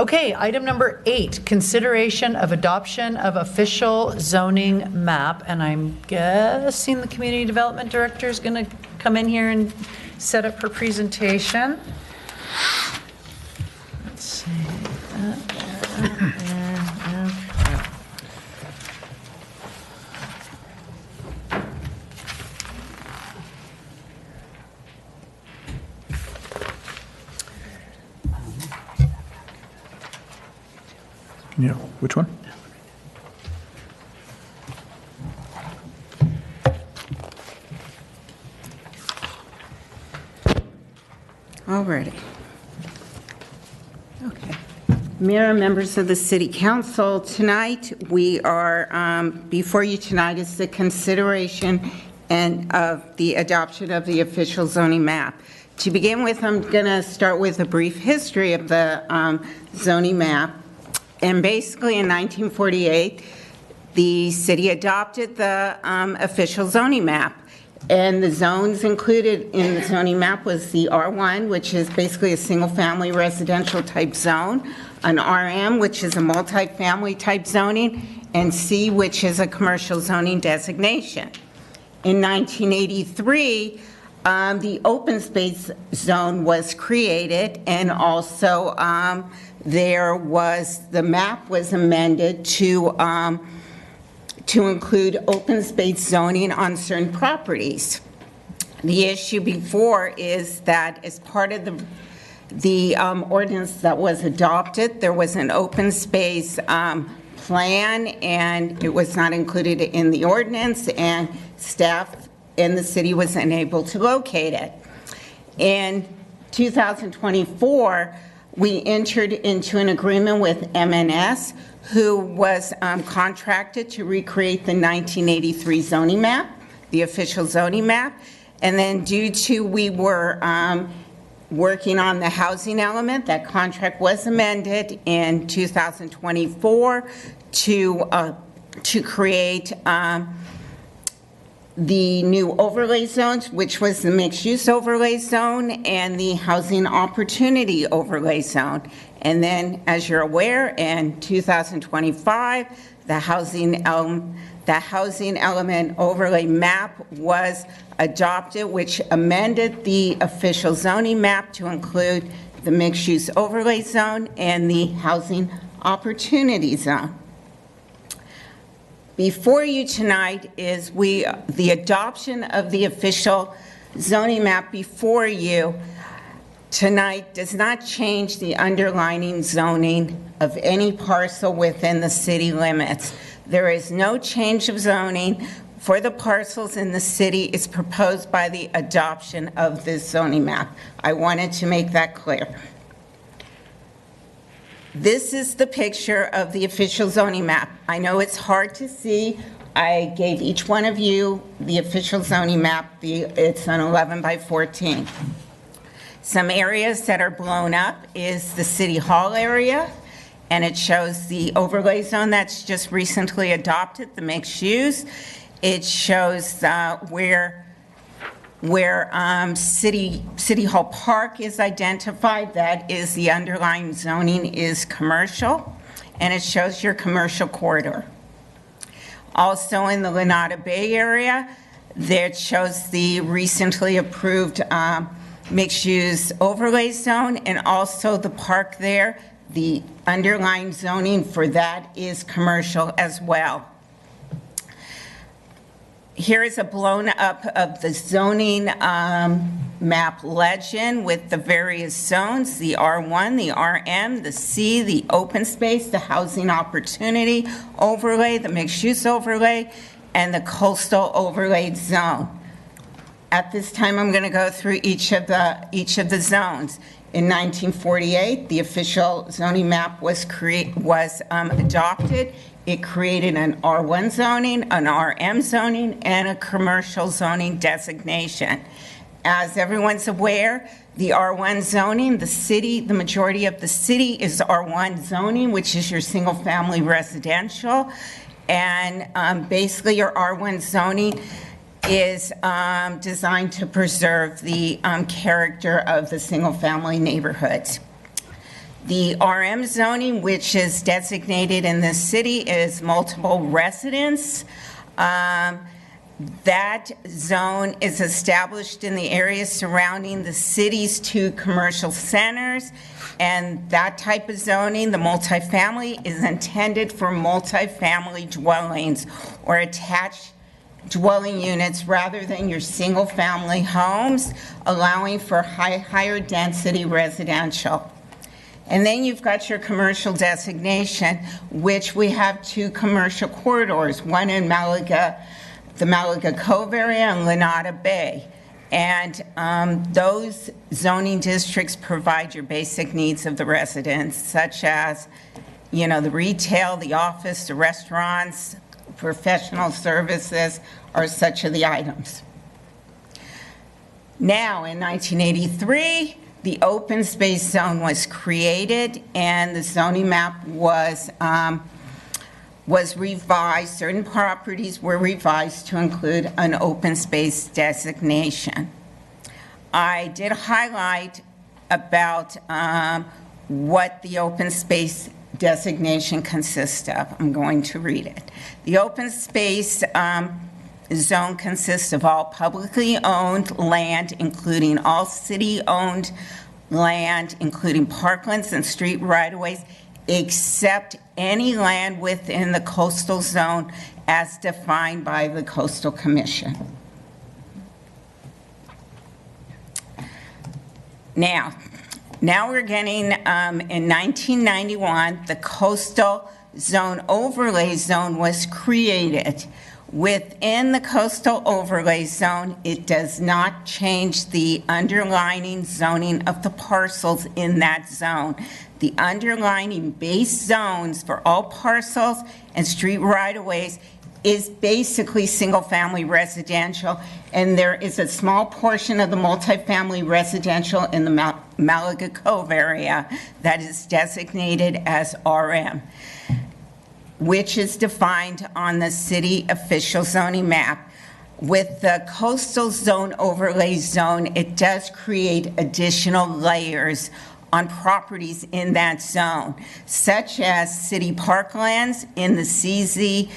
Okay, item number 8, consideration of adoption of official zoning map. And I'm guessing the Community Development Director is going to come in here and set up her presentation. Let's see. Yeah, which one? Alrighty. Okay. Mayor and members of the City Council, tonight we are before you tonight is the consideration and of the adoption of the official zoning map. To begin with, I'm going to start with a brief history of the zoning map. And basically in 1948, the city adopted the official zoning map. And the zones included in the zoning map was the R1, which is basically a single-family residential type zone, an RM, which is a multi-family type zoning, and C, which is a commercial zoning designation. In 1983, the open space zone was created, and also the map was amended to include open space zoning on certain properties. The issue before is that as part of the ordinance that was adopted, there was an open space plan, and it was not included in the ordinance, and staff in the city was unable to locate it. In 2024, we entered into an agreement with MNS, who was contracted to recreate the 1983 zoning map, the official zoning map. And then due to we were working on the housing element, that contract was amended in 2024 to create the new overlay zones, which was the mixed-use overlay zone and the housing opportunity overlay zone. And then, as you're aware, in 2025, the housing element overlay map was adopted, which amended the official zoning map to include the mixed-use overlay zone and the housing opportunity zone. Before you tonight is the adoption of the official zoning map before you tonight does not change the underlying zoning of any parcel within the city limits. There is no change of zoning for the parcels in the city. It's proposed by the adoption of this zoning map. I wanted to make that clear. This is the picture of the official zoning map. I know it's hard to see. I gave each one of you the official zoning map. It's an 11 by 14. Some areas that are blown up is the City Hall area, and it shows the overlay zone that's just recently adopted, the mixed use. It shows where City Hall Park is identified. That is the underlying zoning is commercial, and it shows your commercial corridor. Also in the Lanada Bay area, there shows the recently approved mixed-use overlay zone, and also the park there, the underlying zoning for that is commercial as well. Here is a blown up of the zoning map legend with the various zones, the R1, the RM, the C, the open space, the housing opportunity overlay, the mixed-use overlay, and the coastal overlaid zone. At this time, I'm going to go through each of the zones. In 1948, the official zoning map was adopted. It created an R1 zoning, an RM zoning, and a commercial zoning designation. As everyone's aware, the R1 zoning, the majority of the city is R1 zoning, which is your single-family residential. And basically, your R1 zoning is designed to preserve the character of the single-family neighborhoods. The RM zoning, which is designated in the city, is multiple residence. That zone is established in the areas surrounding the city's 2 commercial centers, and that type of zoning, the multifamily, is intended for multifamily dwellings or attached dwelling units rather than your single-family homes, allowing for higher density residential. And then you've got your commercial designation, which we have 2 commercial corridors, one in Malaga, the Malaga Cove area, and Lanada Bay. And those zoning districts provide your basic needs of the residents, such as, you know, the retail, the office, the restaurants, professional services are such of the items. Now, in 1983, the open space zone was created, and the zoning map was revised. Certain properties were revised to include an open space designation. I did highlight about what the open space designation consists of. I'm going to read it. The open space zone consists of all publicly owned land, including all city-owned land, including parklands and street right-of-ways, except any land within the coastal zone as defined by the Coastal Commission. Now we're getting, in 1991, the Coastal Zone Overlay Zone was created. Within the Coastal Overlay Zone, it does not change the underlying zoning of the parcels in that zone. The underlying base zones for all parcels and street right-of-ways is basically single-family residential, and there is a small portion of the multifamily residential in the Malaga Cove area that is designated as RM, which is defined on the city official zoning map. With the Coastal Zone Overlay Zone, it does create additional layers on properties in that zone, such as city parklands in the CZ.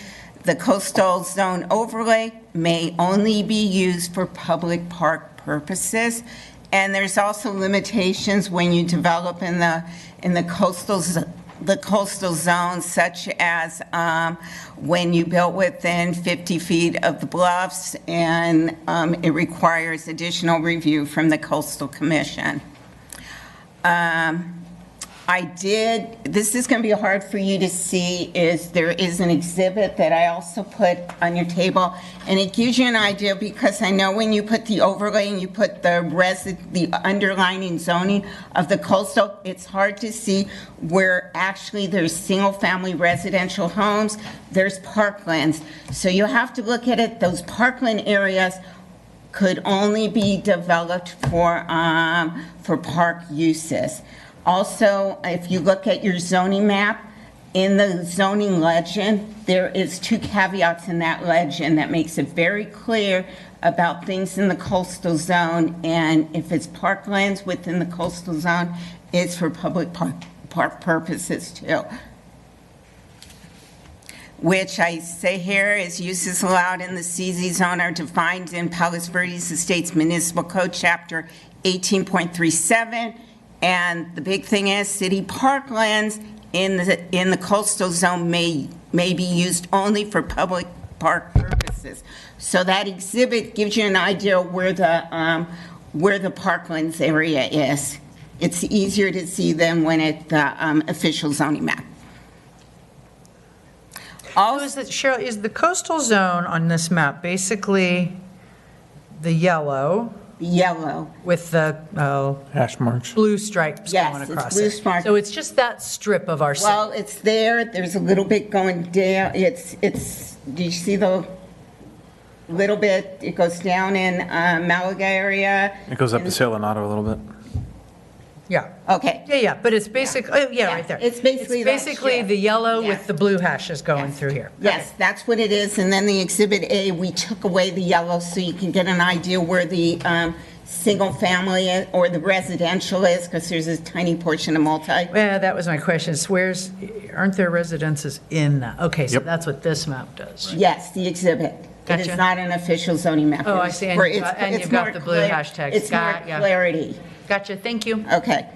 The Coastal Zone Overlay may only be used for public park purposes, and there's also limitations when you develop in the coastal zone, such as when you build within 50 feet of the bluffs, and it requires additional review from the Coastal Commission. This is going to be hard for you to see, there is an exhibit that I also put on your table, and it gives you an idea, because I know when you put the overlay and you put the underlying zoning of the coastal, it's hard to see where actually there's single-family residential homes, there's parklands. So you have to look at it, those parkland areas could only be developed for park uses. Also, if you look at your zoning map, in the zoning legend, there is 2 caveats in that legend that makes it very clear about things in the coastal zone, and if it's parklands within the coastal zone, it's for public park purposes too. Which I say here is uses allowed in the CZ zone are defined in Palos Verdes Estates Municipal Code, Chapter 18.37. And the big thing is city parklands in the coastal zone may be used only for public park purposes. So that exhibit gives you an idea where the parklands area is. It's easier to see than when it's the official zoning map. Cheryl, is the coastal zone on this map basically the yellow? Yellow. With the Hash marks. blue stripes going Yes, across it's blue it. stripes. So it's just that strip of our city. Well, it's there. There's a little bit going down. Do you see the little bit? It goes down in Malaga area. It goes up to Selenado a little bit. Yeah. Okay. Yeah, but it's basically, right there. It's basically that basically strip. the yellow Yes. with the blue hashes going Yes. through here. Yes, that's what it is. And then the Exhibit A, we took away the yellow so you can get an idea where the single-family or the residential is, because there's a tiny portion of multi. Yeah, that was my question. Is aren't there residences in that? Okay, so that's what this map does. Yes, the exhibit. It is Gotcha. not an official zoning map. Oh, I see. And you've got the blue hashtags. It's more Yeah. clarity. Gotcha, thank you. Okay.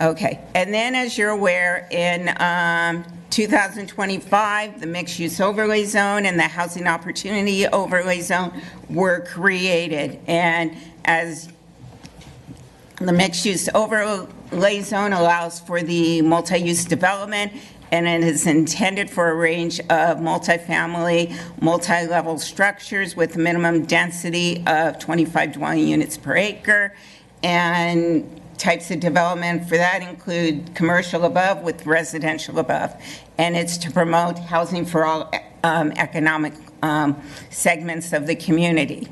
Okay. And then, as you're aware, in 2025, the mixed-use overlay zone and the housing opportunity overlay zone were created. And as the mixed-use overlay zone allows for the multi-use development, and it is intended for a range of multifamily, multi-level structures with a minimum density of 25 dwelling units per acre. And types of development for that include commercial above with residential above. And it's to promote housing for all economic segments of the community.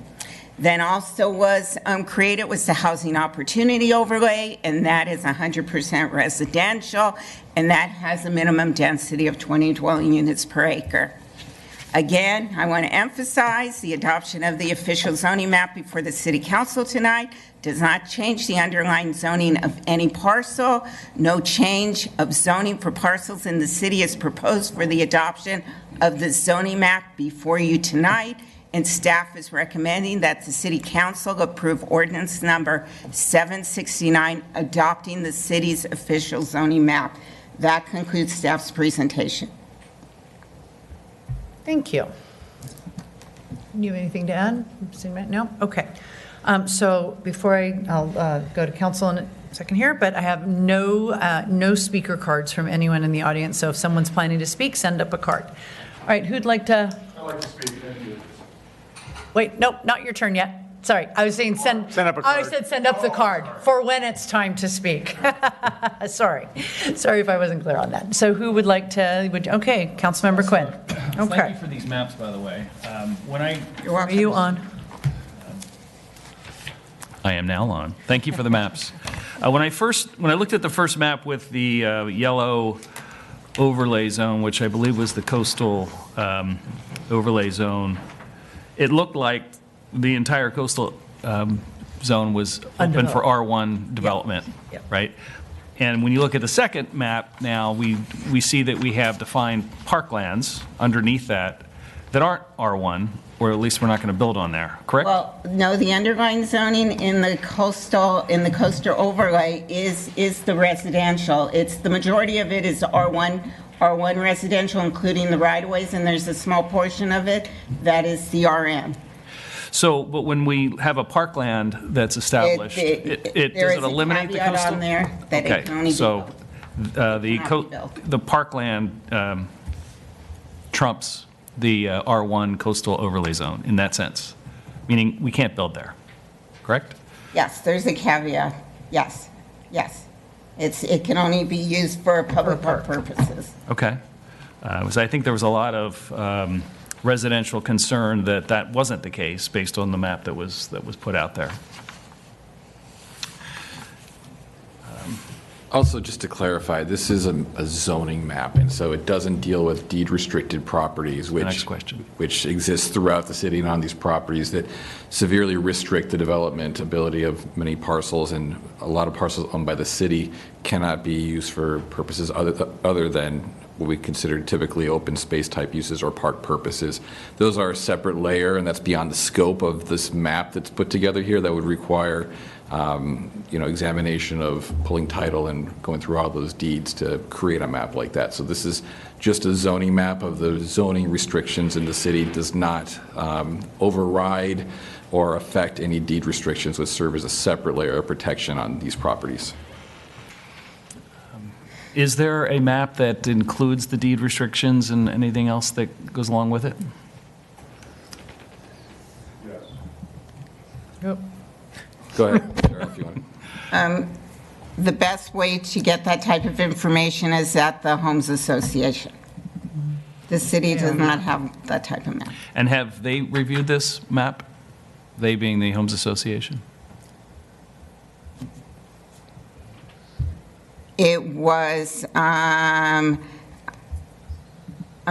Then also was created was the housing opportunity overlay, and that is 100% residential, and that has a minimum density of 20 dwelling units per acre. Again, I want to emphasize the adoption of the official zoning map before the City Council tonight does not change the underlying zoning of any parcel. No change of zoning for parcels in the city is proposed for the adoption of the zoning map before you tonight, and staff is recommending that the City Council approve ordinance number 769 adopting the city's official zoning map. That concludes staff's presentation. Thank you. Do you have anything to add? No? Okay. So before I'll go to council in a second here, but I have no speaker cards from anyone in the audience, so if someone's planning to speak, send up a card. All right, who'd like to? I'd like to speak. Thank you. Wait, nope, not your turn yet. Sorry, I was saying send up a I card. said send up the card for when it's time to speak. Sorry if I wasn't clear on that. So who would like to, okay, Councilmember Quinn. Thank Okay. you for these maps, by the way. When You're Are welcome. you on? I am now on. Thank you for the maps. When I looked at the first map with the yellow overlay zone, which I believe was the coastal overlay zone, it looked like the entire coastal zone was open for R1 development, Yep. right? And when you look at the second map now, we see that we have defined parklands underneath that aren't R1, or at least we're not going to build on there, correct? Well, no, the underlying zoning in the coastal overlay is the residential. It's the majority of it is R1 residential, including the right-of-ways, and there's a small portion of it that is the RM. So, but when we have a parkland that's established, There does is it a eliminate the caveat coastal? on there that it can only Okay, be so built. the parkland trumps the R1 coastal overlay zone in that sense, meaning we can't build there, correct? Yes, there's a caveat. Yes, yes. It can only be used for public park purposes. Okay. Because I think there was a lot of residential concern that wasn't the case based on the map that was put out there. Also, just to clarify, this is a zoning map, and so it doesn't deal with deed-restricted properties, Next question. which exist throughout the city and on these properties that severely restrict the development ability of many parcels, and a lot of parcels owned by the city cannot be used for purposes other than what we consider typically open space type uses or park purposes. Those are a separate layer, and that's beyond the scope of this map that's put together here. That would require examination of pulling title and going through all those deeds to create a map like that. So this is just a zoning map of the zoning restrictions in the city. It does not override or affect any deed restrictions, which serve as a separate layer of protection on these properties. Is there a map that includes the deed restrictions and anything else that goes along with it? Yep. Go ahead, Sarah, if you want. The best way to get that type of information is at the Homes Association. The city does not have that type of map. And have they reviewed this map? They being the Homes Association? It was, I'm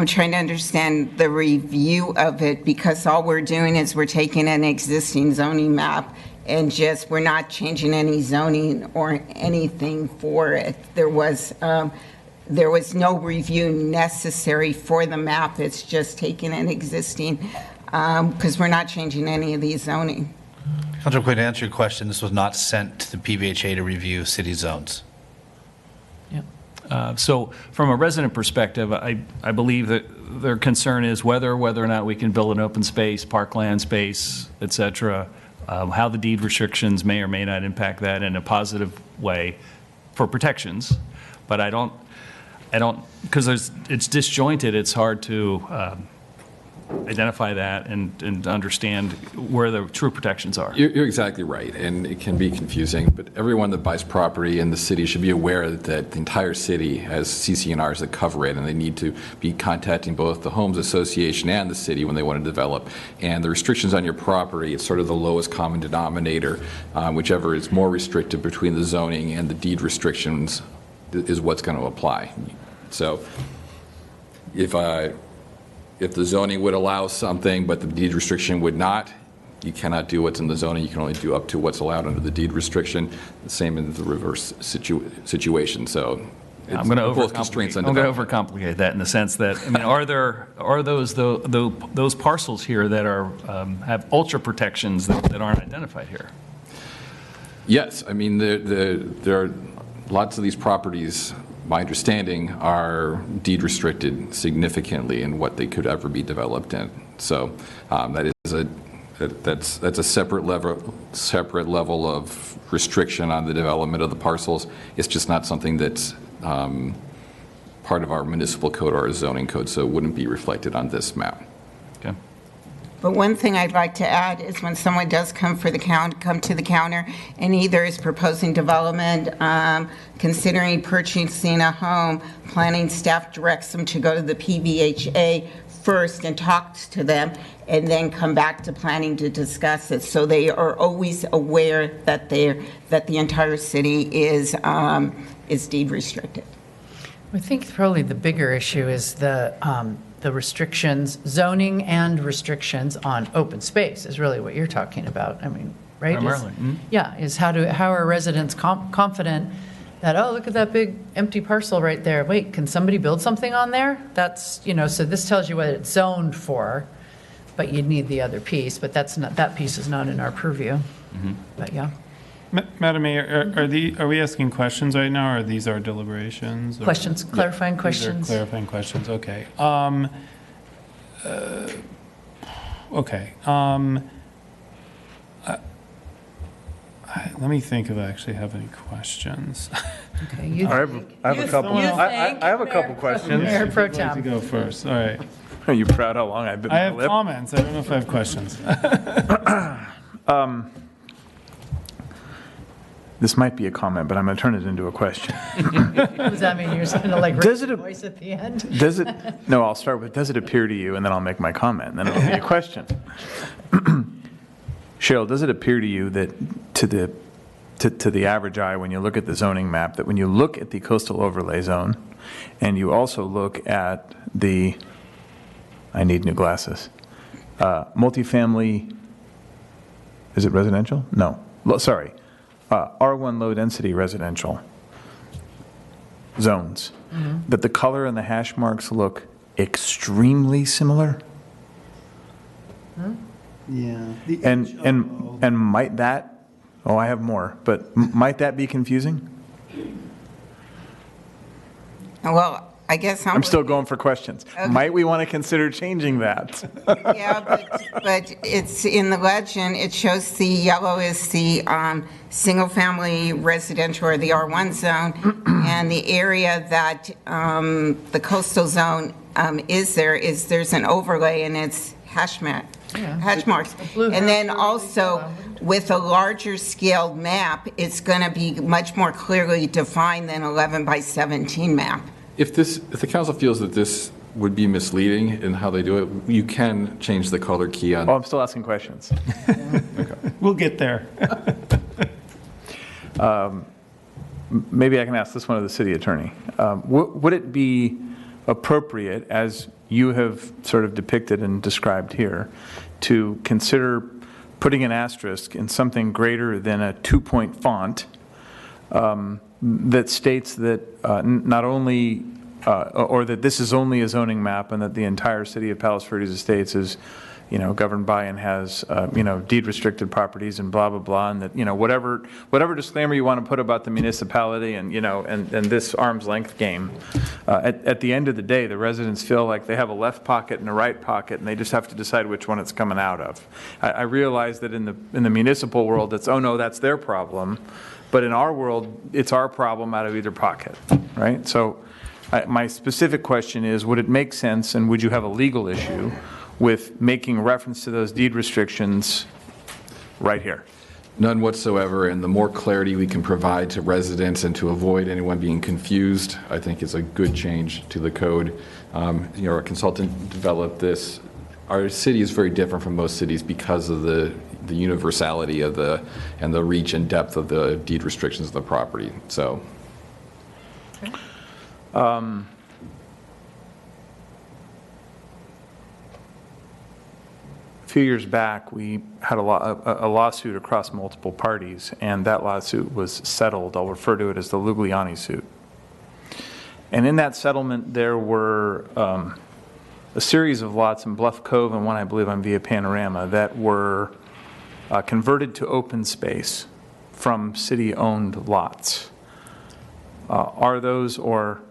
trying to understand the review of it, because all we're doing is we're taking an existing zoning map and just, we're not changing any zoning or anything for it. There was no review necessary for the map. It's just taking an existing, because we're not changing any of these zoning. Councilor Quinn, to answer your question, this was not sent to the PVHA to review city zones. So from a resident perspective, I believe that their concern is whether or not we can build an open space, parkland space, et cetera, how the deed restrictions may or may not impact that in a positive way for protections. But I don't, because it's disjointed, it's hard to identify that and understand where the true protections are. You're exactly right, and it can be confusing, but everyone that buys property in the city should be aware that the entire city has CC&Rs that cover it, and they need to be contacting both the Homes Association and the city when they want to develop. And the restrictions on your property, it's sort of the lowest common denominator. Whichever is more restrictive between the zoning and the deed restrictions is what's going to apply. So if the zoning would allow something, but the deed restriction would not, you cannot do what's in the zoning. You can only do up to what's allowed under the deed restriction. The same in the reverse situation. So I'm going to both constraints on overcomplicate that in the sense that, I mean, are those parcels here that are have ultra protections that aren't identified here? Yes, I mean there are lots of these properties. My understanding are deed restricted significantly in what they could ever be developed in. So that's a separate level of restriction on the development of the parcels. It's just not something that's part of our municipal code or our zoning code, so it wouldn't be reflected on this map. Okay. But one thing I'd like to add is when someone does come to the counter and either is proposing development, considering purchasing a home, planning staff directs them to go to the PVHA first and talks to them, and then come back to planning to discuss it. So they are always aware that the entire city is deed restricted. I think probably the bigger issue is the restrictions, zoning and restrictions on open space is really what you're talking about. I mean, right? Primarily. Yeah, is how are residents confident that, oh, look at that big empty parcel right there. Wait, can somebody build something on there? That's, so this tells you what it's zoned for, but you need the other piece, but that piece is not in our purview. But yeah. Madam Mayor, are we asking questions right now, or these are deliberations? Questions, clarifying questions. These are clarifying questions, okay. Okay. Let me think if I actually have any questions. Okay, you I think. have a couple. You I think. have a couple questions. Mayor Pro I'd like to Tem. go first, all right. Are you proud how long I've been I have lip? comments, I don't know if I have questions. This might be a comment, but I'm going to turn it into a question. Does that mean you're just going to like Does raise it- your voice at the end? Does it, no, I'll start with, does it appear to you, and then I'll make my comment, and then it'll be a question. Cheryl, does it appear to you that to the average eye, when you look at the zoning map, that when you look at the coastal overlay zone, and you also look at the, I need new glasses, multifamily, is it residential? No, sorry. R1 low-density residential zones, that the color and the hash marks look extremely similar? Yeah. And might that, I have more, but might that be confusing? Well, I guess I'm still going for questions. Might we want to consider changing that? Yeah, but it's in the legend, it shows the yellow is the single-family residential or the R1 zone, and the area that the coastal zone there's an overlay and it's hash marks. blue And then hash also, with a larger scaled map, it's going to be much more clearly defined than 11 by 17 map. If the council feels that this would be misleading in how they do it, you can change the color key on. Oh, I'm still asking questions. We'll get there. Maybe I can ask this one of the city attorney. Would it be appropriate, as you have sort of depicted and described here, to consider putting an asterisk in something greater than a 2-point font that states that not only, or that this is only a zoning map and that the entire city of Palos Verdes Estates is, governed by and has, deed restricted properties and blah, blah, blah, and that, whatever disclaimer you want to put about the municipality and, and this arm's length game, at the end of the day, the residents feel like they have a left pocket and a right pocket, and they just have to decide which one it's coming out of. I realize that in the municipal world, it's, oh no, that's their problem, but in our world, it's our problem out of either pocket, right? So my specific question is, would it make sense, and would you have a legal issue with making reference to those deed restrictions right here? None whatsoever, and the more clarity we can provide to residents and to avoid anyone being confused, I think is a good change to the code. Our consultant developed this. Our city is very different from most cities because of the universality of and the reach and depth of the deed restrictions of the property. So. A few years back, we had a lawsuit across multiple parties, and that lawsuit was settled. I'll refer to it as the Lugliani suit. And in that settlement, there were a series of lots in Bluff Cove and one, I believe, on Via Panorama that were converted to open space from city-owned lots. Are those, or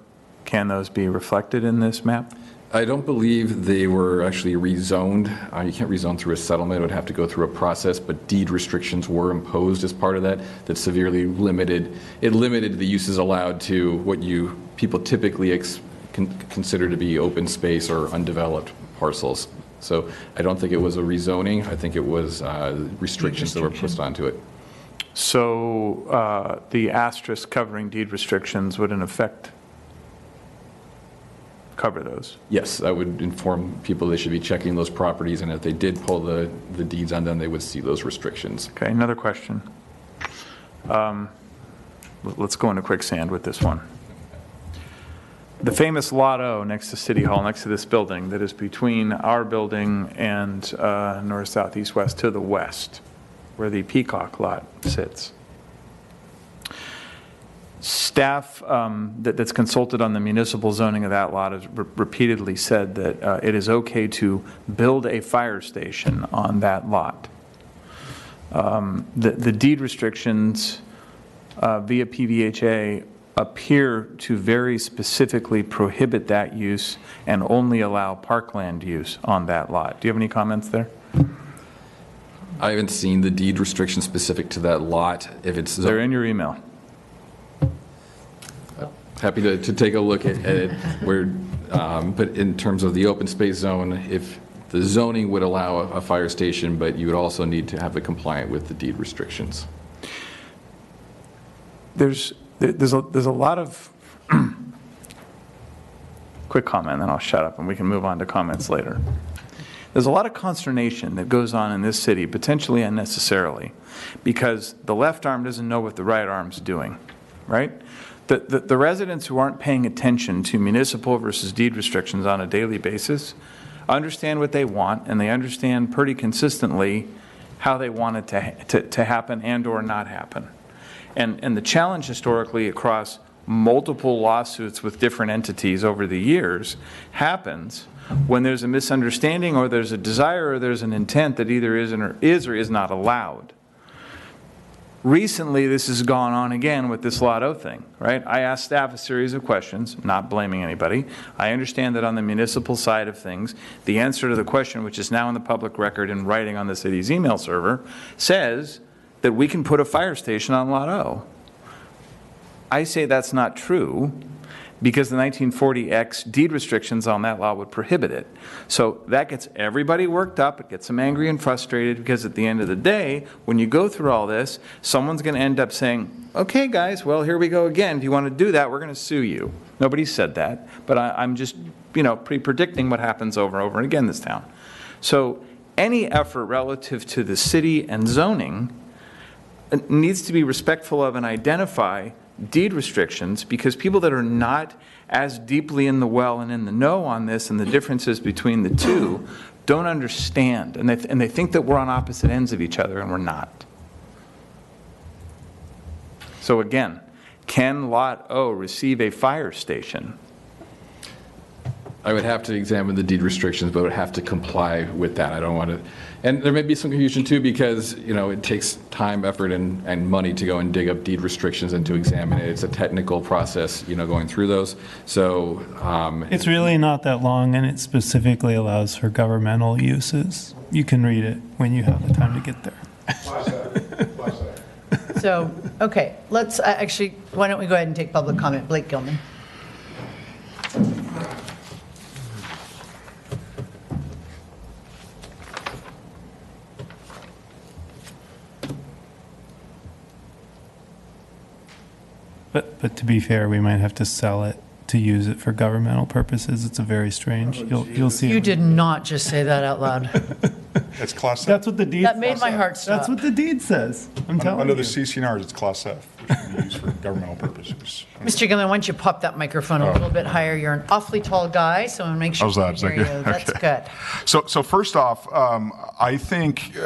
can those be reflected in this map? I don't believe they were actually rezoned. You can't rezone through a settlement. It would have to go through a process, but deed restrictions were imposed as part of that severely limited. It limited the uses allowed to what people typically consider to be open space or undeveloped parcels. So I don't think it was a rezoning. I think it was restrictions that were put onto it. So the asterisk covering deed restrictions would in effect cover those? Yes, I would inform people they should be checking those properties, and if they did pull the deeds on them, they would see those restrictions. Okay, another question. Let's go into quicksand with this one. The famous Lot O next to City Hall, next to this building, that is between our building and north, south, east, west, to the west, where the Peacock lot sits. Staff that's consulted on the municipal zoning of that lot has repeatedly said that it is okay to build a fire station on that lot. The deed restrictions via PVHA appear to very specifically prohibit that use and only allow parkland use on that lot. Do you have any comments there? I haven't seen the deed restriction specific to that lot. If it's They're in your email. happy to take a look at it. But in terms of the open space zone, if the zoning would allow a fire station, but you would also need to have it compliant with the deed restrictions. There's a lot of quick comment, then I'll shut up and we can move on to comments later. There's a lot of consternation that goes on in this city, potentially unnecessarily, because the left arm doesn't know what the right arm's doing, right? The residents who aren't paying attention to municipal versus deed restrictions on a daily basis understand what they want, and they understand pretty consistently how they want it to happen and or not happen. And the challenge historically across multiple lawsuits with different entities over the years happens when there's a misunderstanding or there's a desire or there's an intent that either is or is not allowed. Recently, this has gone on again with this Lot O thing, right? I asked staff a series of questions, not blaming anybody. I understand that on the municipal side of things, the answer to the question, which is now in the public record in writing on the city's email server, says that we can put a fire station on Lot O. I say that's not true because the 1940X deed restrictions on that lot would prohibit it. So that gets everybody worked up, it gets them angry and frustrated because at the end of the day, when you go through all this, someone's going to end up saying, okay guys, well here we go again, if you want to do that, we're going to sue you. Nobody said that, but I'm just predicting what happens over and over again in this town. So any effort relative to the city and zoning needs to be respectful of and identify deed restrictions, because people that are not as deeply in the well and in the know on this and the differences between the two don't understand, and they think that we're on opposite ends of each other, and we're not. So again, can Lot O receive a fire station? I would have to examine the deed restrictions, but would have to comply with that. I don't want to, and there may be some confusion too, because, it takes time, effort, and money to go and dig up deed restrictions and to examine it. It's a technical process, going through those. So, It's really not that long, and it specifically allows for governmental uses. You can read it when you have the time to get there. So, okay, let's, actually, why don't we go ahead and take public comment? Blake Gilman. But to be fair, we might have to sell it to use it for governmental purposes. It's a very strange, you'll see. You did not just say that out loud. It's Class F. That's what the deed. That made my heart stop. That's what the deed says. I'm telling Under you. the CCNRs, it's Class F, which can be used for governmental purposes. Mr. Gilman, why don't you pop that microphone a little bit higher? You're an awfully tall guy, so I want to make sure How's we that? can Is hear that you. good? That's Okay. good. So first off, I think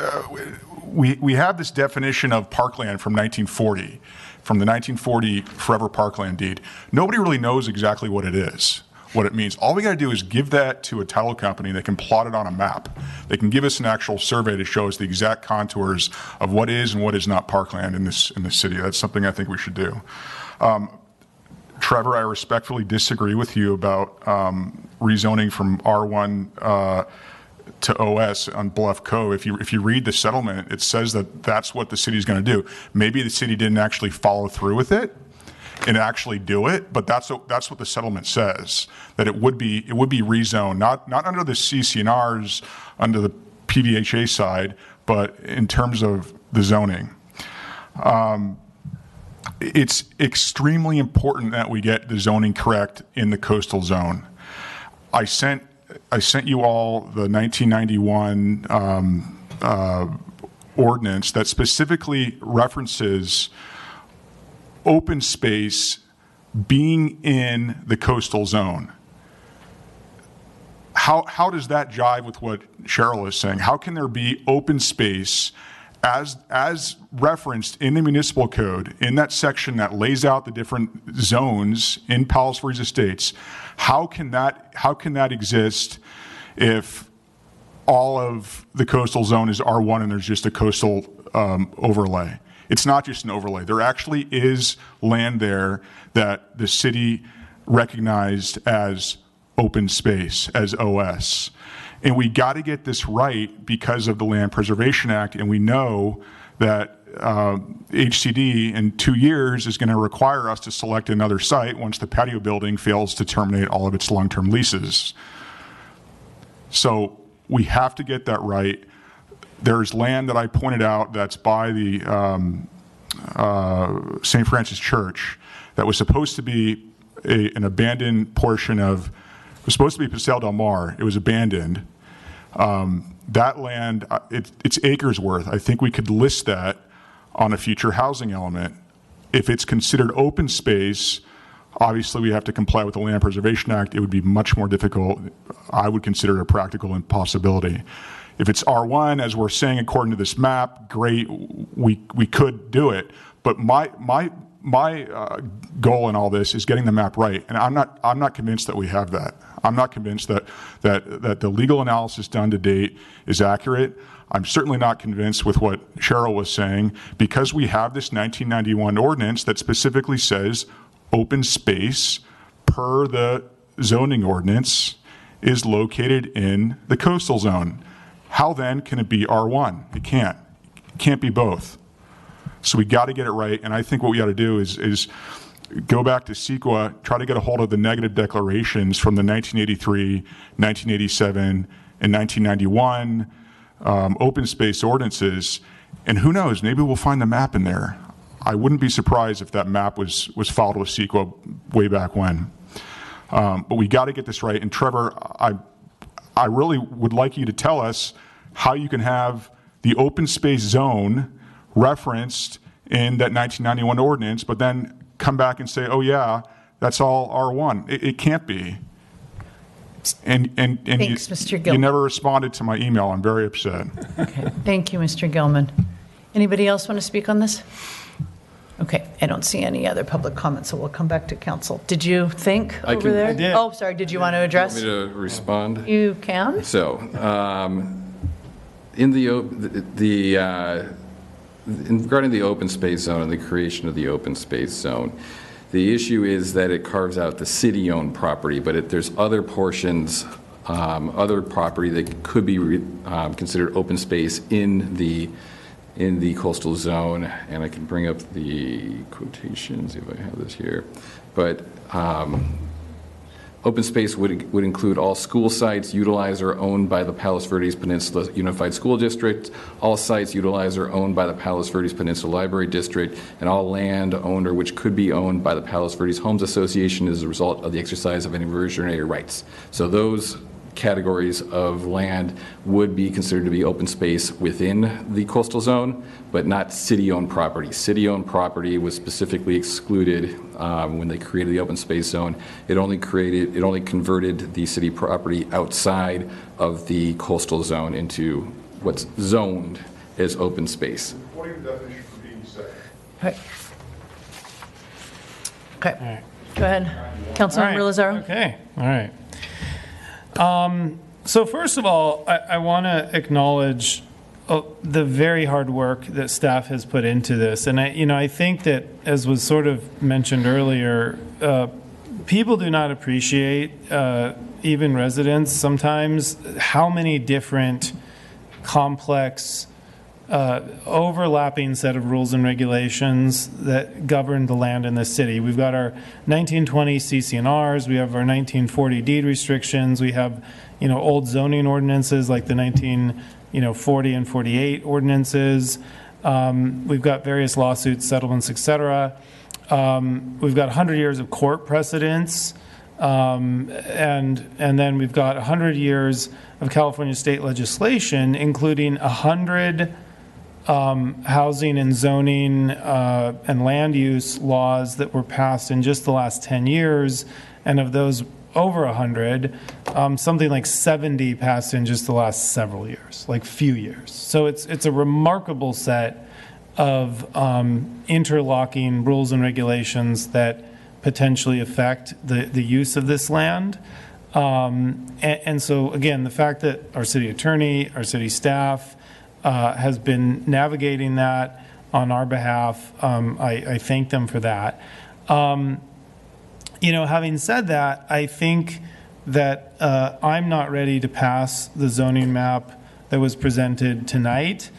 we have this definition of parkland from 1940, from the 1940 Forever Parkland deed. Nobody really knows exactly what it is, what it means. All we got to do is give that to a title company that can plot it on a map. They can give us an actual survey to show us the exact contours of what is and what is not parkland in this city. That's something I think we should do. Trevor, I respectfully disagree with you about rezoning from R1 to OS on Bluff Cove. If you read the settlement, it says that that's what the city's going to do. Maybe the city didn't actually follow through with it and actually do it, but that's what the settlement says, that it would be rezoned, not under the CCNRs, under the PVHA side, but in terms of the zoning. It's extremely important that we get the zoning correct in the coastal zone. I sent you all the 1991 ordinance that specifically references open space being in the coastal zone. How does that jive with what Cheryl is saying? How can there be open space as referenced in the municipal code, in that section that lays out the different zones in Palos Verdes Estates? How can that exist if all of the coastal zone is R1 and there's just a coastal overlay? It's not just an overlay. There actually is land there that the city recognized as open space, as OS. And we got to get this right because of the Land Preservation Act, and we know that HCD in 2 years is going to require us to select another site once the patio building fails to terminate all of its long-term leases. So we have to get that right. There's land that I pointed out that's by the St. Francis Church that was supposed to be an abandoned portion of, it was supposed to be Paseo del Mar. It was abandoned. That land, it's acres worth. I think we could list that on a future housing element. If it's considered open space, obviously we have to comply with the Land Preservation Act. It would be much more difficult. I would consider it a practical impossibility. If it's R1, as we're saying according to this map, great, we could do it. But my goal in all this is getting the map right, and I'm not convinced that we have that. I'm not convinced that the legal analysis done to date is accurate. I'm certainly not convinced with what Cheryl was saying, because we have this 1991 ordinance that specifically says open space per the zoning ordinance is located in the coastal zone. How then can it be R1? It can't. It can't be both. So we got to get it right, and I think what we got to do is go back to CEQA, try to get a hold of the negative declarations from the 1983, 1987, and 1991 open space ordinances, and who knows, maybe we'll find the map in there. I wouldn't be surprised if that map was filed with CEQA way back when. But we got to get this right, and Trevor, I really would like you to tell us how you can have the open space zone referenced in that 1991 ordinance, but then come back and say, oh yeah, that's all R1. It can't be. And you- Thanks, Mr. You Gilman. never responded to my email. I'm very upset. Okay, thank you, Mr. Gilman. Anybody else want to speak on this? Okay, I don't see any other public comments, so we'll come back to council. Did you think I over can- there? I did. Oh, sorry, did you want to Want address? me to respond? You can. So, regarding the open space zone and the creation of the open space zone, the issue is that it carves out the city-owned property, but there's other portions, other property that could be considered open space in the coastal zone, and I can bring up the quotations if I have this here. But open space would include all school sites utilized or owned by the Palos Verdes Peninsula Unified School District, all sites utilized or owned by the Palos Verdes Peninsula Library District, and all land owned or which could be owned by the Palos Verdes Homes Association as a result of the exercise of any reversionary rights. So those categories of land would be considered to be open space within the coastal zone, but not city-owned property. City-owned property was specifically excluded when they created the open space zone. It only converted the city property outside of the coastal zone into what's zoned as open space. Right. Okay, go ahead. Councilman All right. Lazaro? Okay, all right. So first of all, I want to acknowledge the very hard work that staff has put into this. And I think that, as was sort of mentioned earlier, people do not appreciate, even residents sometimes, how many different complex overlapping set of rules and regulations that govern the land in the city. We've got our 1920 CC&Rs, we have our 1940 deed restrictions, we have, old zoning ordinances like the 1940 and 48 ordinances. We've got various lawsuits, settlements, et cetera. We've got 100 years of court precedents, and then we've got 100 years of California state legislation, including 100 housing and zoning and land use laws that were passed in just the last 10 years, and of those over 100, something like 70 passed in just the last several years, like few years. So it's a remarkable set of interlocking rules and regulations that potentially affect the use of this land. And so, again, the fact that our city attorney, our city staff has been navigating that on our behalf, I thank them for that. Having said that, I think that I'm not ready to pass the zoning map that was presented tonight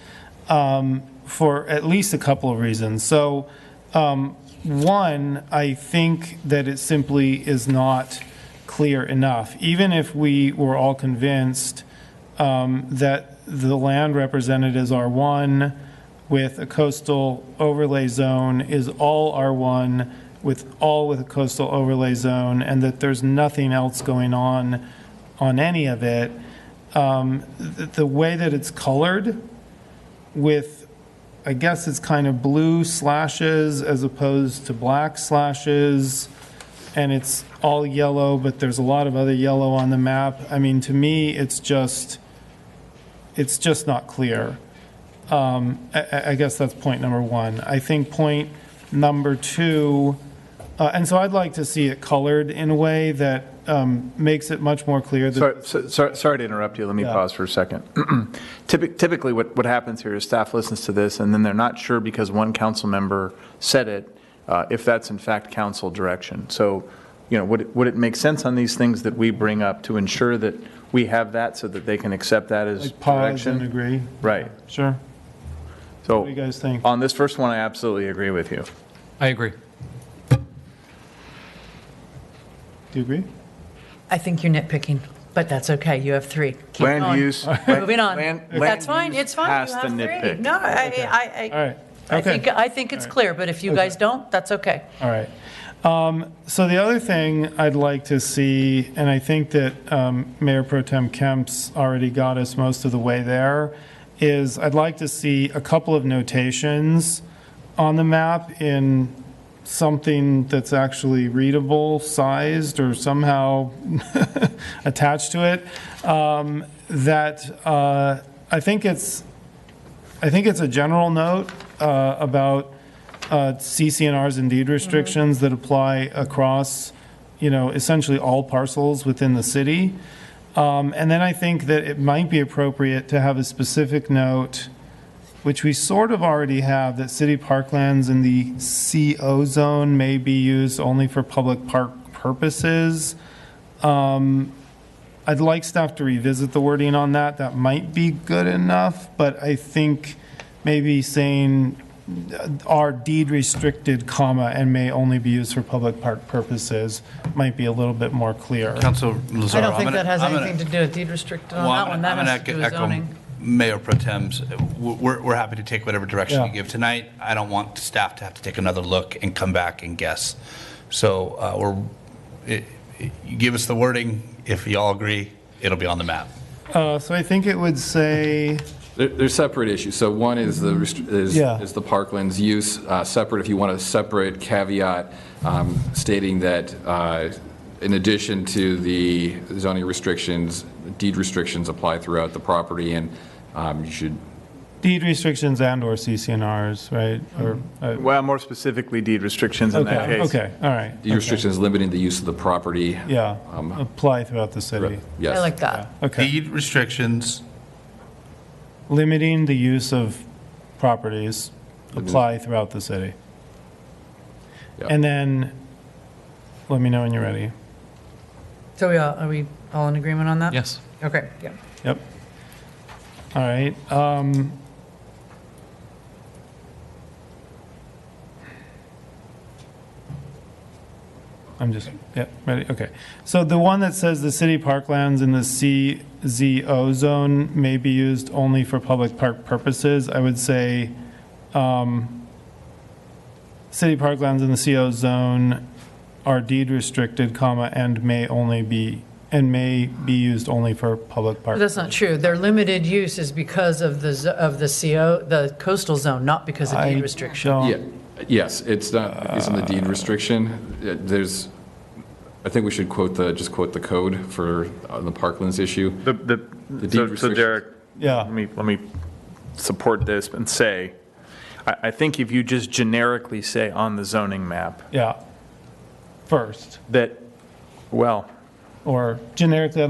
for at least a couple of reasons. So, one, I think that it simply is not clear enough. Even if we were all convinced that the land represented as R1 with a coastal overlay zone is all R1 with a coastal overlay zone, and that there's nothing else going on any of it, the way that it's colored with, I guess it's kind of blue slashes as opposed to black slashes, and it's all yellow, but there's a lot of other yellow on the map. I mean, to me, it's just not clear. I guess that's point number one. I think point number two, and so I'd like to see it colored in a way that makes it much more clear that. Sorry to interrupt you. Let me pause for a second. Typically, what happens here is staff listens to this, and then they're not sure because one council member said it, if that's in fact council direction. So, would it make sense on these things that we bring up to ensure that we have that so that they can accept that as Like pause direction? and agree? Right. Sure. So, What do you guys think? on this first one, I absolutely agree with you. I agree. Do you agree? I think you're nitpicking, but that's okay. You have three. Keep Land going. use. Moving on. land That's fine. use It's fine. has You to have three. nitpick. No, All right. I think it's clear, but if you guys don't, that's okay. All right. So the other thing I'd like to see, and I think that Mayor Pro Tem Kemp's already got us most of the way there, is I'd like to see a couple of notations on the map in something that's actually readable, sized, or somehow attached to it, I think it's a general note about CCNRs and deed restrictions that apply across, essentially all parcels within the city. And then I think that it might be appropriate to have a specific note, which we sort of already have, that city parklands in the CO zone may be used only for public park purposes. I'd like staff to revisit the wording on that. That might be good enough, but I think maybe saying are deed restricted, comma, and may only be used for public park purposes might be a little bit more clear. Councilor Lazaro. I don't think that has anything to do with deed restricted on that one. That has to do with zoning. Mayor Pro Tem's, we're happy to take whatever direction Yeah. you give tonight. I don't want staff to have to take another look and come back and guess. So you give us the wording. If you all agree, it'll be on the map. So I think it would say, There's separate issues. So one is the Yeah. is the parklands use, separate, if you want a separate caveat stating that in addition to the zoning restrictions, deed restrictions apply throughout the property, and you should, deed restrictions and/or CCNRs, right? Or Well, more specifically, deed restrictions in that okay, case. okay, all right. deed restrictions limiting the use of the property. Yeah, apply throughout the city. Yes. I like that. Okay. Deed restrictions. Limiting the use of properties apply throughout the city. Yeah. And then, let me know when you're ready. So are we all in agreement on that? Yes. Okay, yeah. Yep. All right. I'm just, yep, ready, okay. So the one that says the city parklands in the CZO zone may be used only for public park purposes, I would say, city parklands in the CO zone are deed restricted, comma, and may be used only for public park. But that's not true. Their limited use is because of the coastal zone, not because of I deed restriction. don't- Yeah, yes, it's not, it's in the deed restriction. There's, I think we should just quote the code for the Parklands issue. So deed so restriction. Derek, Yeah. let me support this and say, I think if you just generically say on the zoning map Yeah. First, that, well, or generically,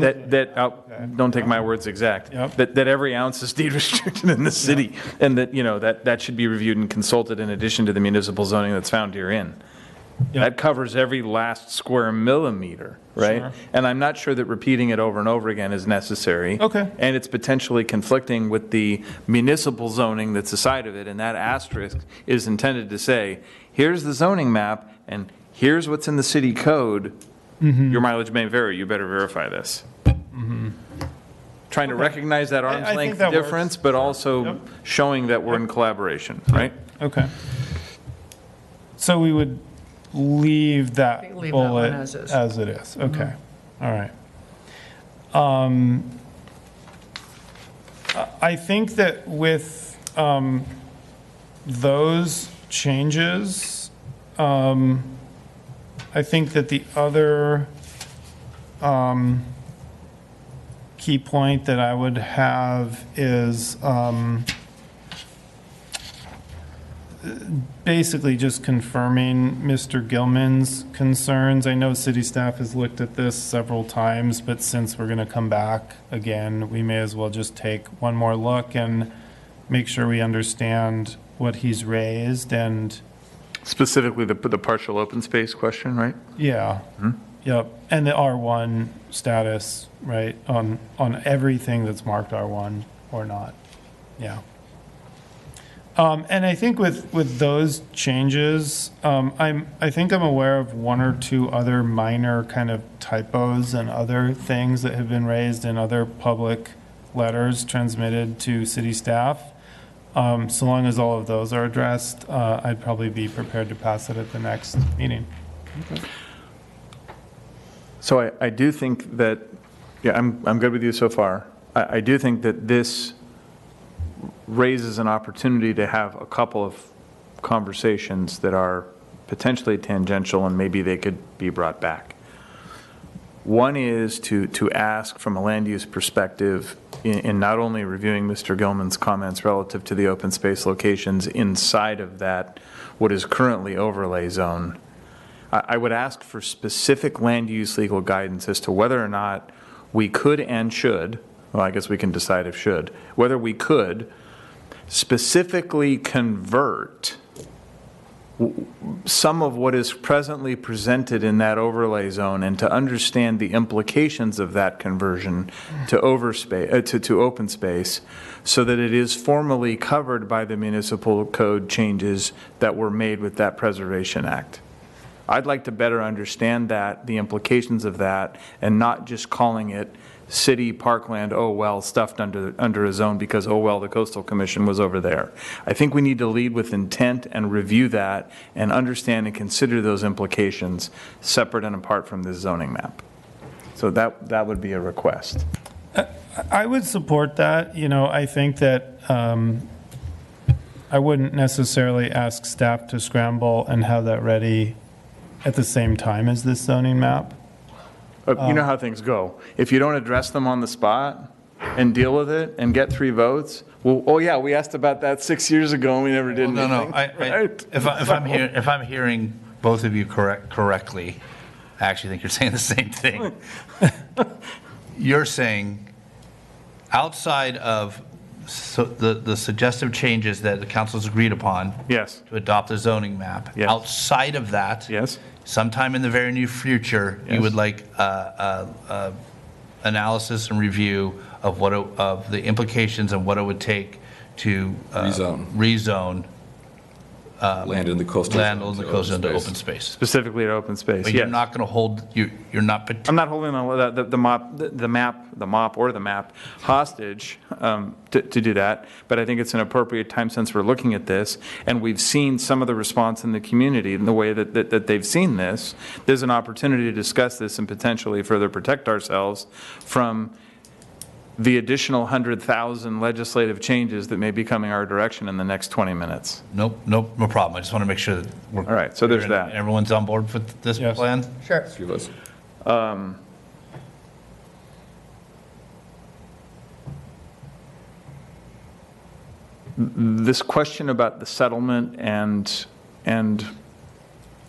don't take my words exact, Yep. that every ounce is deed restricted in the city, and that, that should be reviewed and consulted in addition to the municipal zoning that's found herein. Yep. That covers every last square millimeter, right? Sure. And I'm not sure that repeating it over and over again is necessary. Okay. And it's potentially conflicting with the municipal zoning that's aside of it, and that asterisk is intended to say, here's the zoning map, and here's what's in the city code. Your mileage may vary, you better verify this. Trying to recognize that arm's I think length that works. difference, but also Yep. showing that we're in collaboration, right? Okay. So we would leave that Leave that one bullet as is. as it is. Okay. All right. I think that with those changes, I think that the other key point that I would have is basically just confirming Mr. Gilman's concerns. I know city staff has looked at this several times, but since we're going to come back again, we may as well just take one more look and make sure we understand what he's raised and, Specifically, the partial open space question, right? yeah, yep, and the R1 status, right, on everything that's marked R1 or not, yeah. And I think with those changes, I think I'm aware of one or two other minor kind of typos and other things that have been raised in other public letters transmitted to city staff. So long as all of those are addressed, I'd probably be prepared to pass it at the next meeting. So I do think that, yeah, I'm good with you so far. I do think that this raises an opportunity to have a couple of conversations that are potentially tangential, and maybe they could be brought back. One is to ask from a land use perspective, in not only reviewing Mr. Gilman's comments relative to the open space locations inside of that, what is currently overlay zone, I would ask for specific land use legal guidance as to whether or not we could and should, well, I guess we can decide if should, whether we could specifically convert some of what is presently presented in that overlay zone, and to understand the implications of that conversion to open space, so that it is formally covered by the municipal code changes that were made with that Preservation Act. I'd like to better understand that, the implications of that, and not just calling it city parkland, oh well, stuffed under a zone because, oh well, the Coastal Commission was over there. I think we need to lead with intent and review that and understand and consider those implications separate and apart from this zoning map. So that would be a request. I would support that. I think that I wouldn't necessarily ask staff to scramble and have that ready at the same time as this zoning map. You know how things go. If you don't address them on the spot and deal with it and get 3 votes, well, oh yeah, we asked about that 6 years ago and we never did anything. No. Right? If I'm hearing both of you correctly, I actually think you're saying the same thing. You're saying outside of the suggestive changes that the council's agreed upon. Yes. To adopt the zoning map. Yes. Outside of that. Yes. Sometime in the very near future, you would like analysis and review of of the implications and what it would take to rezone Land in the coastal zone to open into space. open space. Specifically to open space, But yes. you're not going to hold, you're not. I'm not holding the map hostage to do that, but I think it's an appropriate time since we're looking at this, and we've seen some of the response in the community in the way that they've seen this. There's an opportunity to discuss this and potentially further protect ourselves from the additional 100,000 legislative changes that may be coming our direction in the next 20 minutes. Nope, no problem. I just want to make sure that we're. All right, so there's that. Everyone's on board with this Yes. plan? Sure. Three of us. This question about the settlement and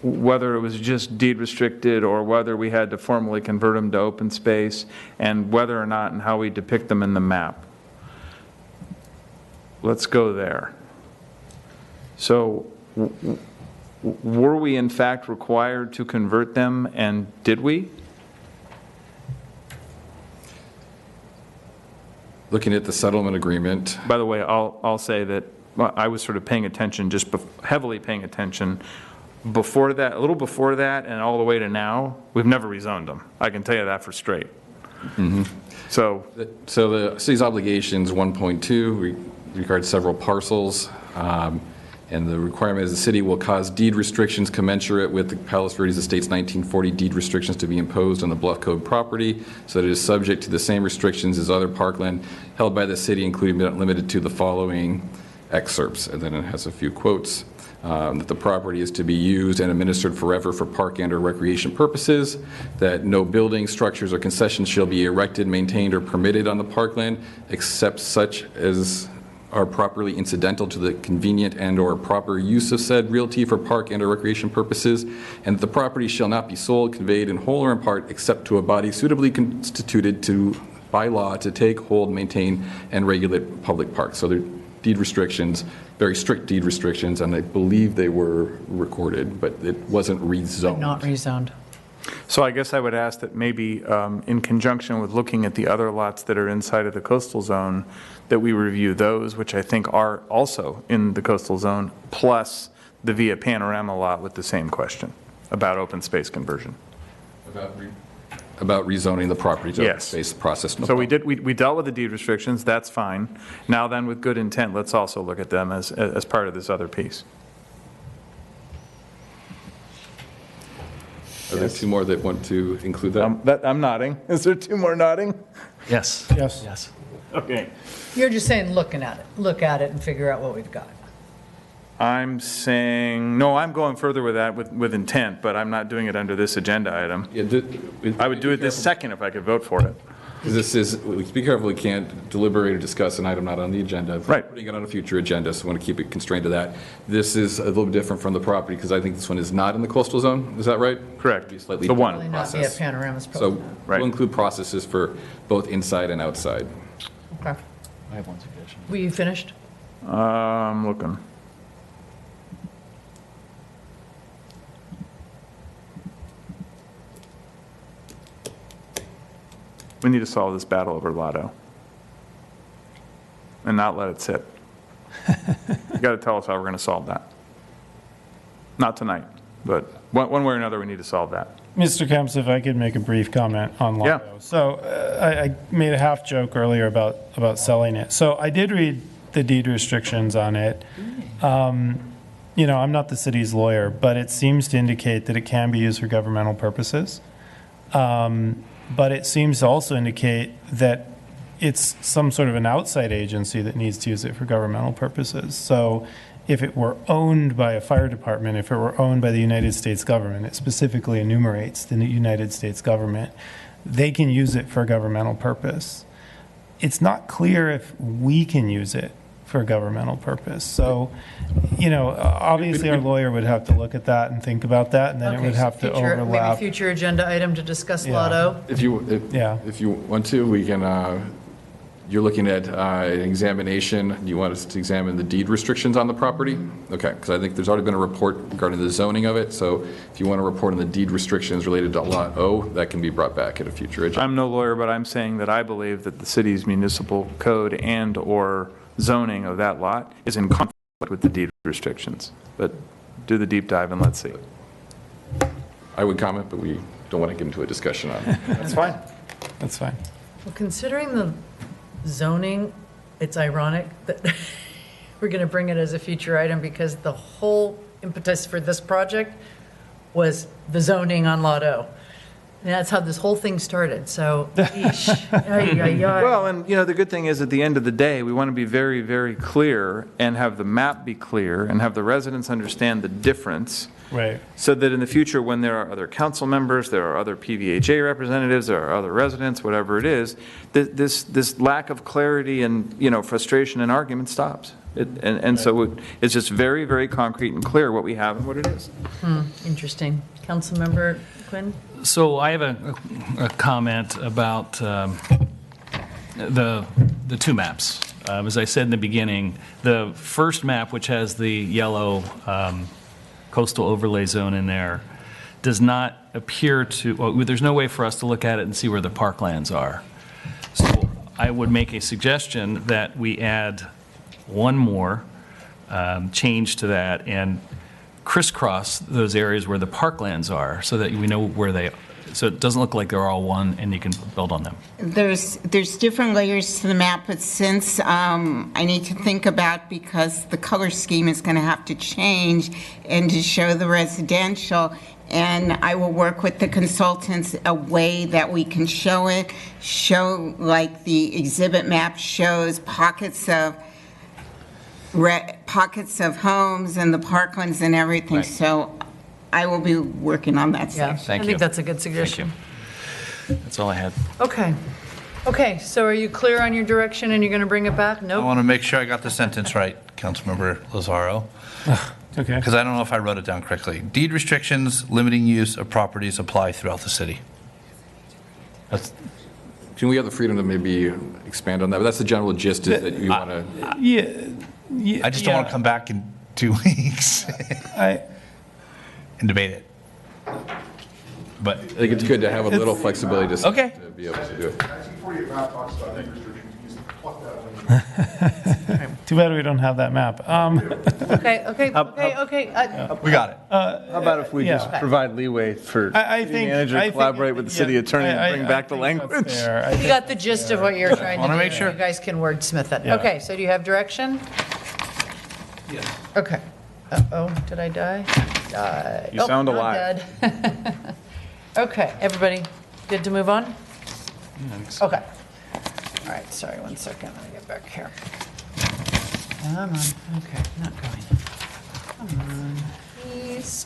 whether it was just deed restricted or whether we had to formally convert them to open space, and whether or not and how we depict them in the map. Let's go there. So were we in fact required to convert them, and did we? Looking at the settlement agreement, By the way, I'll say that I was sort of paying attention, heavily paying attention before that, a little before that, and all the way to now. We've never rezoned them. I can tell you that for straight. So the city's obligations 1.2 regards several parcels, and the requirement is the city will cause deed restrictions commensurate with the Palos Verdes Estates 1940 deed restrictions to be imposed on the Bluff Cove property, so that it is subject to the same restrictions as other parkland held by the city, including but not limited to the following excerpts. And then it has a few quotes. That the property is to be used and administered forever for park and or recreation purposes, that no buildings, structures, or concessions shall be erected, maintained, or permitted on the parkland except such as are properly incidental to the convenient and or proper use of said realty for park and or recreation purposes, and that the property shall not be sold, conveyed in whole or in part except to a body suitably constituted by law to take, hold, maintain, and regulate public parks. So they're deed restrictions, very strict deed restrictions, and I believe they were recorded, but it wasn't rezoned. Not rezoned. I guess I would ask that maybe in conjunction with looking at the other lots that are inside of the coastal zone, that we review those, which I think are also in the coastal zone, plus the Via Panorama lot with the same question about open space conversion. About rezoning the property to open Yes. space process. No So problem. we dealt with the deed restrictions, that's fine. Now then, with good intent, let's also look at them as part of this other piece. Are there two more that want to include that? I'm nodding. Is there 2 more nodding? Yes. Yes. Yes. Okay. You're just saying look at it and figure out what we've got. I'm saying, no, I'm going further with that with intent, but I'm not doing it under this agenda item. I would do it this second if I could vote for it. This is, be careful, we can't deliberate or discuss an item not on the agenda. Right. Putting it on a future agenda, so we want to keep it constrained to that. This is a little bit different from the property, because I think this one is not in the coastal zone, is that right? Correct. It'd be slightly The one. Probably not be process. at Panorama's So property. Right. we'll include processes for both inside and outside. Okay. I have one suggestion. Were you finished? I'm looking. We need to solve this battle over Lotto. And not let it sit. You got to tell us how we're going to solve that. Not tonight, but one way or another, we need to solve that. Mr. Kemps, if I could make a brief comment on Yeah. Lotto. So I made a half joke earlier about selling it. So I did read the deed restrictions on it. You know, I'm not the city's lawyer, but it seems to indicate that it can be used for governmental purposes. But it seems to also indicate that it's some sort of an outside agency that needs to use it for governmental purposes. So if it were owned by a fire department, if it were owned by the United States government, it specifically enumerates the United States government, they can use it for a governmental purpose. It's not clear if we can use it for a governmental purpose. So, you know, obviously our lawyer would have to look at that and think about that, and then it Okay, would so have to future- overlap. Maybe future agenda item to discuss Yeah. Lotto. If you want to, we can, you're looking at an examination. Do you want us to examine the deed restrictions on the property? Okay, because I think there's already been a report regarding the zoning of it. So if you want to report on the deed restrictions related to Lot O, that can be brought back at a future agenda. I'm no lawyer, but I'm saying that I believe that the city's municipal code and/or zoning of that lot is in conflict with the deed restrictions. But do the deep dive and let's see. I would comment, but we don't want to get into a discussion on it. That's fine. That's fine. Well, considering the zoning, it's ironic that we're going to bring it as a future item because the whole impetus for this project was the zoning on Lotto. And that's how this whole thing started, so, yeesh. Ay, ay, ay. Well, and you know, the good thing is at the end of the day, we want to be very, very clear and have the map be clear and have the residents understand the difference. Right. So that in the future, when there are other council members, there are other PVHA representatives, there are other residents, whatever it is, this lack of clarity and, you know, frustration and argument stops. And so it's just very, very concrete and clear what we have and what it is. Interesting. Councilmember Quinn? So I have a comment about the two maps. As I said in the beginning, the first map, which has the yellow coastal overlay zone in there, does not appear to, well, there's no way for us to look at it and see where the parklands are. So I would make a suggestion that we add one more change to that and crisscross those areas where the parklands are so that we know where they are. So it doesn't look like they're all one and you can build on them. There's different layers to the map, but since I need to think about, because the color scheme is going to have to change and to show the residential, and I will work with the consultants a way that we can show it, show like the exhibit map shows pockets of homes and the parklands and everything. Right. So I will be working on that Yeah, section. Thank I you. think that's a good Thank suggestion. you. That's all I had. Okay. Okay, so are you clear on your direction and you're going to bring it back? I Nope. want to make sure I got the sentence right, Councilmember Lazaro, Okay. because I don't know if I wrote it down correctly. Deed restrictions limiting use of properties apply throughout the city. Can we have the freedom to maybe expand on that? But that's the general gist, is that you want to, Yeah. I just don't want to come back in 2 weeks I, and debate it. But, I think it's good to have a little flexibility to Okay. to be able to do it. Before your map talks about deed restrictions, you just pluck that one. too bad we don't have that map. Okay. we got it. How about if we just Yeah. provide leeway for I city think. manager I to think- collaborate with the city yeah, attorney and bring back the think that's language? fair. I You think- got the gist of what you're trying to do. Wanna make sure. You guys can wordsmith it. Yeah. Okay, so do you have direction? Yes. Okay. Uh-oh, did I die? You Oh, sound not alive. dead. Okay, everybody good to move on? Okay. All right, sorry, 1 second, let me get back here. Come on, okay, not going. Please.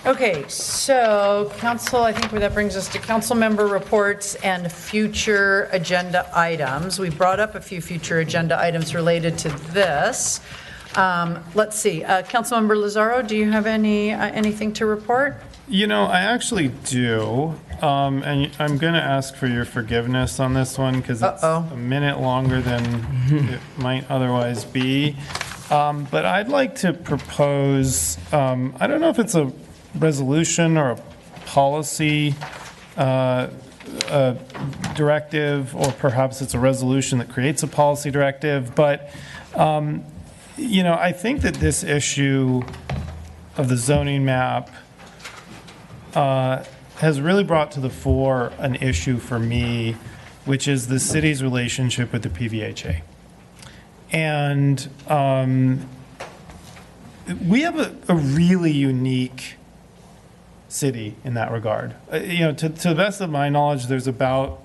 Okay, so council, I think that brings us to council member reports and future agenda items. We brought up a few future agenda items related to this. Let's see, Councilmember Lazaro, do you have anything to report? You know, I actually do, and I'm going to ask for your forgiveness on this one because it's Uh-oh. a minute longer than it might otherwise be. But I'd like to propose, I don't know if it's a resolution or a policy directive, or perhaps it's a resolution that creates a policy directive, but, you know, I think that this issue of the zoning map has really brought to the fore an issue for me, which is the city's relationship with the PVHA. And we have a really unique city in that regard. You know, to the best of my knowledge, there's about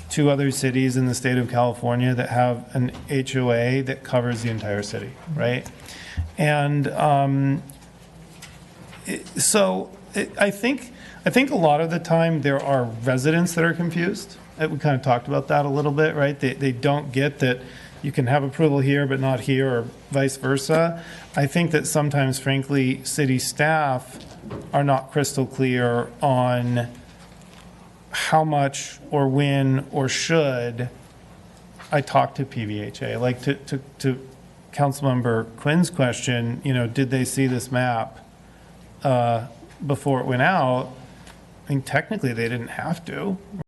2 other cities in the state of California that have an HOA that covers the entire city, right? And I think a lot of the time there are residents that are confused. We kind of talked about that a little bit, right? They don't get that you can have approval here but not here, or vice versa. I think that sometimes, frankly, city staff are not crystal clear on how much or when or should I talk to PVHA. Like to Councilmember Quinn's question, you know, did they see this map before it went out? I mean, technically, they didn't have to,